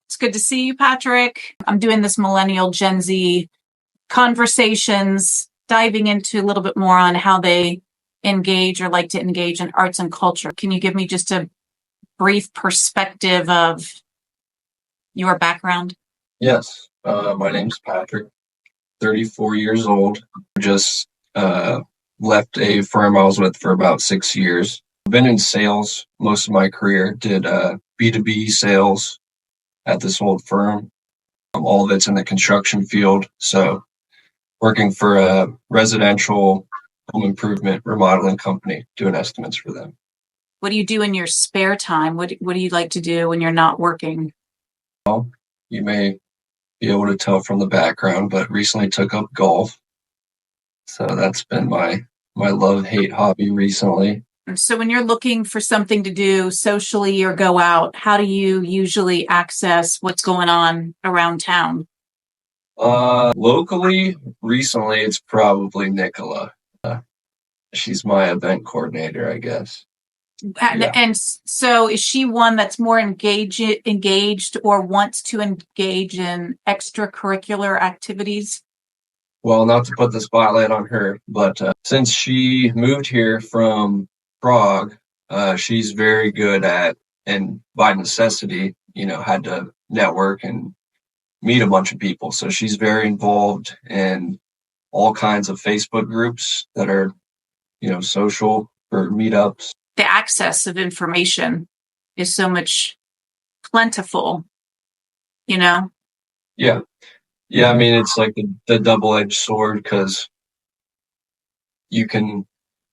It's good to see you, Patrick. I'm doing this Millennial Gen Z conversations, diving into a little bit more on how they engage or like to engage in arts and culture. Can you give me just a brief perspective of your background? Yes, my name's Patrick, 34 years old. Just left a firm I was with for about 6 years. I've been in sales most of my career, did B2B sales at this old firm. All of it's in the construction field. So working for a residential home improvement remodeling company, doing estimates for them. What do you do in your spare time? What do you like to do when you're not working? You may be able to tell from the background, but recently took up golf. So that's been my love-hate hobby recently. So when you're looking for something to do socially or go out, how do you usually access what's going on around town? Locally, recently, it's probably Nicola. She's my event coordinator, I guess. Yeah. And so is she one that's more engaged or wants to engage in extracurricular activities? Well, not to put the spotlight on her, but since she moved here from Prague, she's very good at, and by necessity, had to network and meet a bunch of people. So she's very involved in all kinds of Facebook groups that are, social for meetups. The access of information is so much plentiful, Yeah. Yeah, I mean, it's like the double-edged sword because you can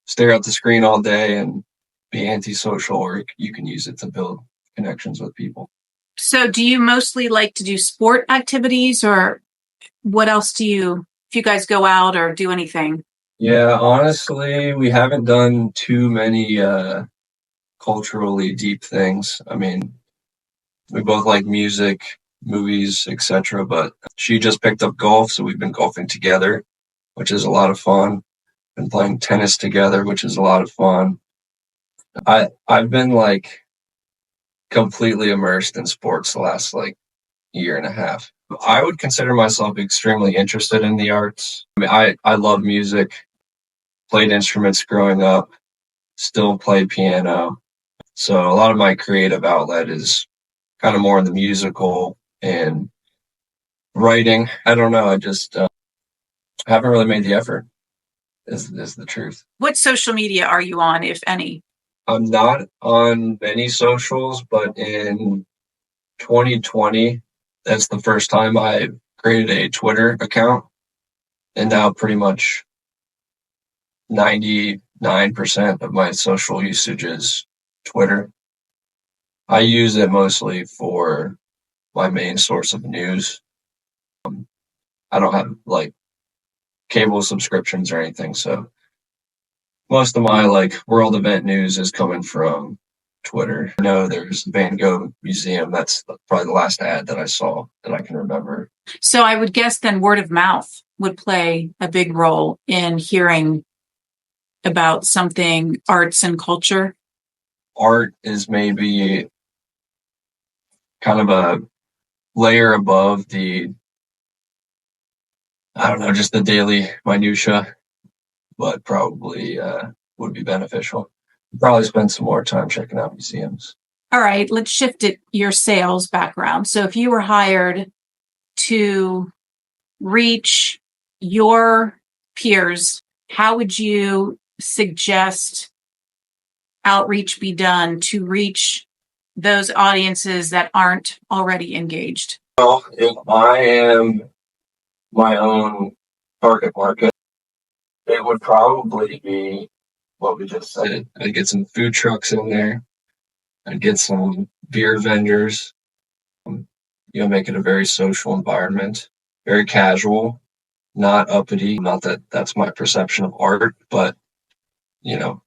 stare at the screen all day and be antisocial, or you can use it to build connections with people. So do you mostly like to do sport activities, or what else if you guys go out or do anything? Yeah, honestly, we haven't done too many culturally deep things. I mean, we both like music, movies, etc. But she just picked up golf, so we've been golfing together, which is a lot of fun. Been playing tennis together, which is a lot of fun. I've been like completely immersed in sports the last like year and a half. I would consider myself extremely interested in the arts. I mean, I love music, played instruments growing up, still play piano. So a lot of my creative outlet is kind of more in the musical and writing. I don't know. I just haven't really made the effort, is the truth. What social media are you on, if any? I'm not on many socials, but in 2020, that's the first time I created a Twitter account. And now pretty much 99% of my social usage is Twitter. I use it mostly for my main source of news. I don't have like cable subscriptions or anything, so most of my like world event news is coming from Twitter. I know there's the Van Gogh Museum. That's probably the last ad that I saw that I can remember. So I would guess then word of mouth would play a big role in hearing about something arts and culture. Art is maybe kind of a layer above the, I don't know, just the daily minutia, but probably would be beneficial. Probably spend some more time checking out museums. All right, let's shift it, your sales background. So if you were hired to reach your peers, how would you suggest outreach be done to reach those audiences that aren't already engaged? Well, if I am my own target market, it would probably be what we just said. I'd get some food trucks in there. I'd get some beer vendors. Make it a very social environment, very casual, not uppity. Not that that's my perception of art, but,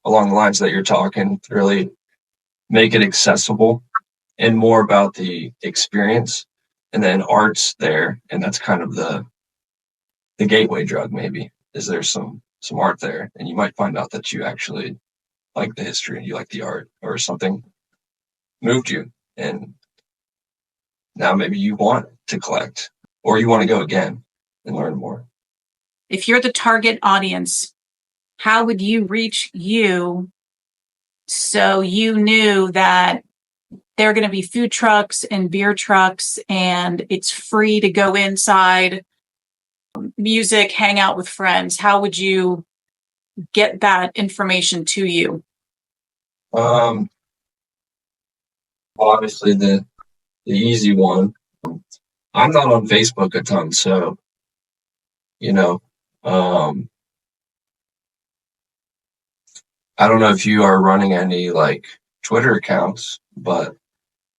along the lines that you're talking, really make it accessible and more about the experience. And then art's there, and that's kind of the gateway drug, maybe, is there's some art there, and you might find out that you actually like the history and you like the art, or something moved you, and now maybe you want to collect or you want to go again and learn more. If you're the target audience, how would you reach you so you knew that there are going to be food trucks and beer trucks and it's free to go inside, music, hang out with friends? How would you get that information to you? Obviously the easy one. I'm not on Facebook a ton, so I don't know if you are running any like Twitter accounts, but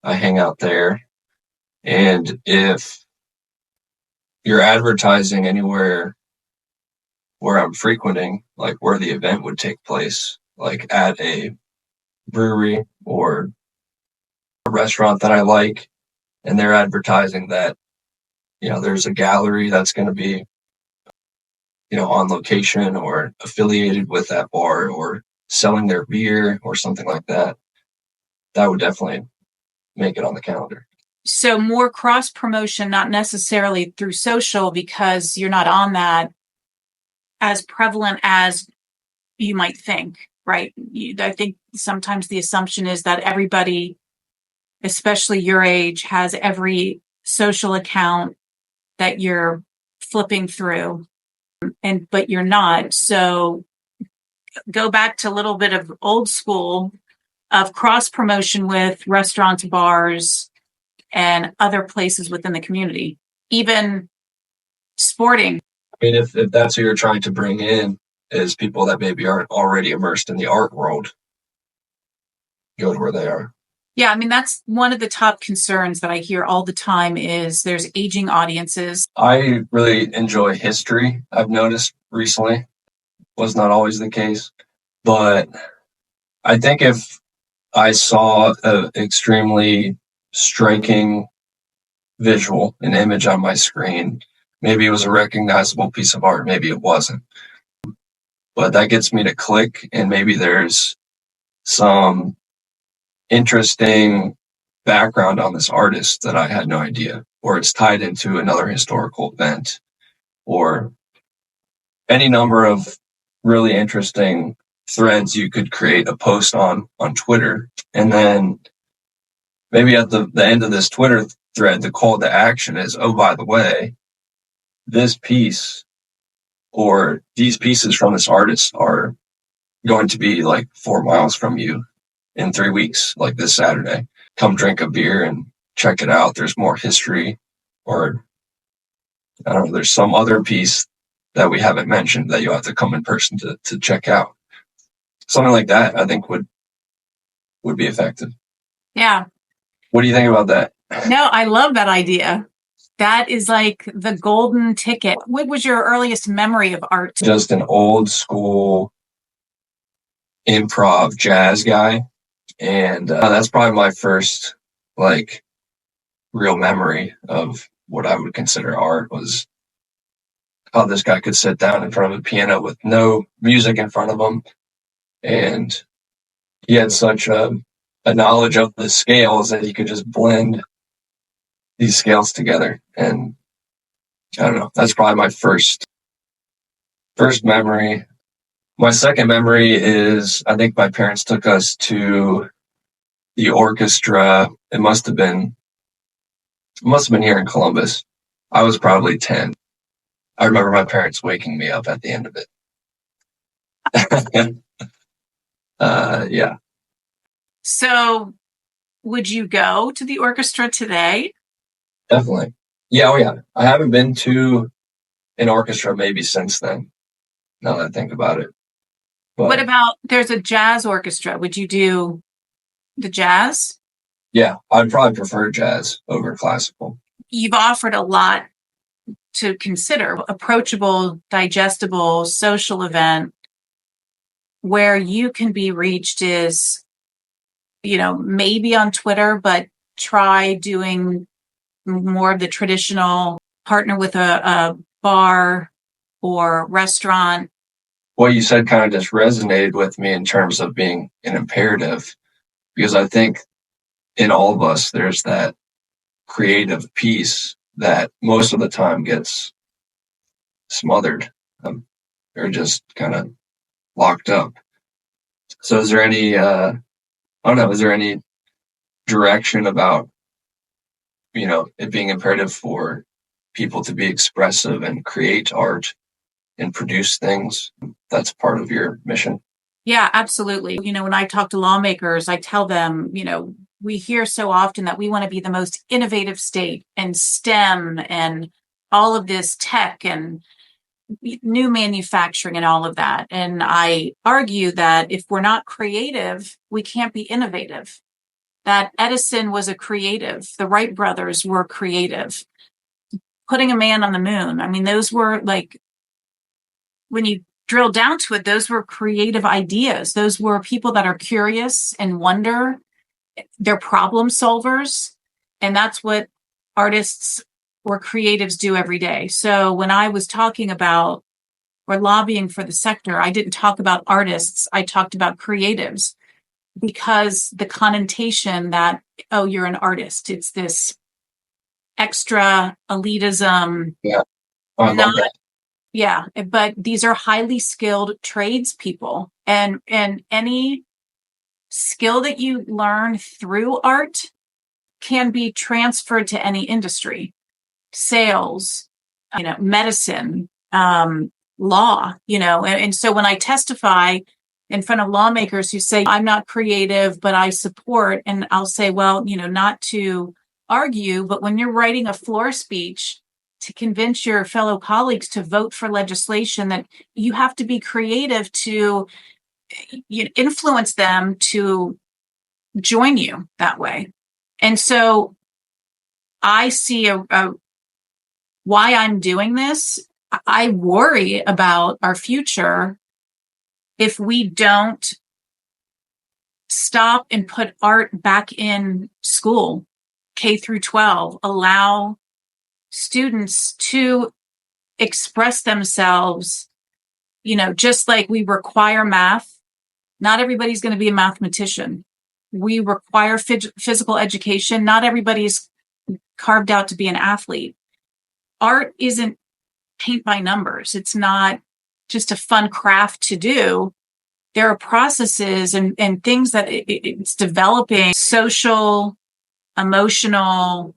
I hang out there. And if you're advertising anywhere where I'm frequenting, like where the event would take place, like at a brewery or a restaurant that I like, and they're advertising that, there's a gallery that's going to be, on location or affiliated with that bar or selling their beer or something like that, that would definitely make it on the calendar. So more cross promotion, not necessarily through social because you're not on that as prevalent as you might think, right? I think sometimes the assumption is that everybody, especially your age, has every social account that you're flipping through, but you're not. So go back to a little bit of old school of cross promotion with restaurants, bars, and other places within the community, even sporting. I mean, if that's who you're trying to bring in is people that maybe aren't already immersed in the art world, go to where they are. Yeah, I mean, that's one of the top concerns that I hear all the time is there's aging audiences. I really enjoy history. I've noticed recently was not always the case, but I think if I saw an extremely striking visual, an image on my screen, maybe it was a recognizable piece of art, maybe it wasn't, but that gets me to click, and maybe there's some interesting background on this artist that I had no idea, or it's tied into another historical event, or any number of really interesting threads you could create a post on Twitter. And then maybe at the end of this Twitter thread, the call to action is, oh, by the way, this piece or these pieces from this artist are going to be like 4 miles from you in 3 weeks, like this Saturday. Come drink a beer and check it out. There's more history, or I don't know, there's some other piece that we haven't mentioned that you have to come in person to check out. Something like that, I think would be effective. Yeah. What do you think about that? No, I love that idea. That is like the golden ticket. What was your earliest memory of art? Just an old school improv jazz guy. And that's probably my first like real memory of what I would consider art, was how this guy could sit down in front of a piano with no music in front of him. And he had such a knowledge of the scales that he could just blend these scales together. And I don't know, that's probably my first memory. My second memory is, I think my parents took us to the orchestra. It must have been here in Columbus. I was probably 10. I remember my parents waking me up at the end of it. Yeah. So would you go to the orchestra today? Definitely. Yeah. Oh yeah. I haven't been to an orchestra maybe since then, now that I think about it. But what about, there's a jazz orchestra. Would you do the jazz? yeah, I'd probably prefer jazz over classical. You've offered a lot to consider. Approachable, digestible, social event where you can be reached is, maybe on Twitter, but try doing more of the traditional, partner with a bar or restaurant. What you said kind of just resonated with me in terms of being an imperative, because I think in all of us, there's that creative piece that most of the time gets smothered, or just kind of locked up. So is there any, I don't know, is there any direction about, it being imperative for people to be expressive and create art and produce things? That's part of your mission. Yeah, absolutely. When I talk to lawmakers, I tell them, we hear so often that we want to be the most innovative state, and STEM and all of this tech and new manufacturing and all of that. And I argue that if we're not creative, we can't be innovative. That Edison was a creative. The Wright brothers were creative. Putting a man on the moon. I mean, those were like, when you drill down to it, those were creative ideas. Those were people that are curious and wonder. They're problem solvers. And that's what artists or creatives do every day. So when I was talking about or lobbying for the sector, I didn't talk about artists. I talked about creatives, because the connotation that, oh, you're an artist, it's this extra elitism. Yeah. I love that. Yeah, but these are highly skilled tradespeople, and any skill that you learn through art can be transferred to any industry, sales, medicine, law, and so when I testify in front of lawmakers who say, I'm not creative, but I support, and I'll say, well, not to argue, but when you're writing a floor speech to convince your fellow colleagues to vote for legislation, that you have to be creative to influence them to join you that way. And so I see why I'm doing this. I worry about our future if we don't stop and put art back in school, K through 12, allow students to express themselves, just like we require math. Not everybody's going to be a mathematician. We require physical education. Not everybody's carved out to be an athlete. Art isn't paint by numbers. It's not just a fun craft to do. There are processes and things that it's developing social, emotional,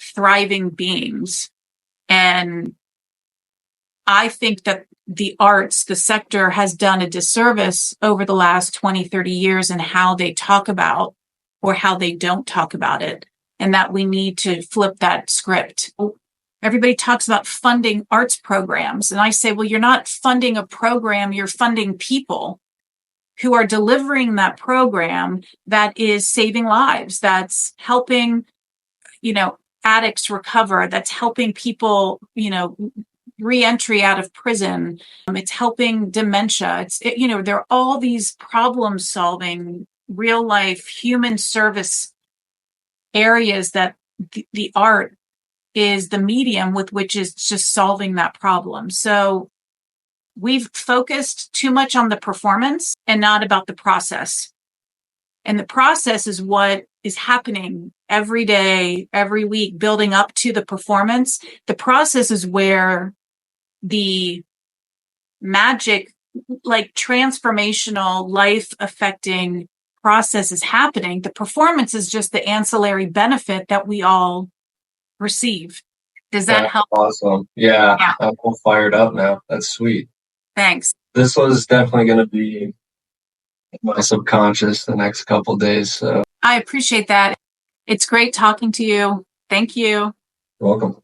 thriving beings. And I think that the arts, the sector, has done a disservice over the last 20, 30 years in how they talk about or how they don't talk about it, and that we need to flip that script. Everybody talks about funding arts programs. And I say, well, you're not funding a program, you're funding people who are delivering that program that is saving lives, that's helping, addicts recover, that's helping people, re-entry out of prison. It's helping dementia. There are all these problem solving, real life, human service areas that the art is the medium with which is just solving that problem. So we've focused too much on the performance and not about the process. And the process is what is happening every day, every week, building up to the performance. The process is where the magic, like transformational, life affecting process is happening. The performance is just the ancillary benefit that we all receive. Does that help? Awesome. Yeah. I'm all fired up now. That's sweet. Thanks. This was definitely going to be my subconscious the next couple of days. So I appreciate that. It's great talking to you. Thank you. You're welcome.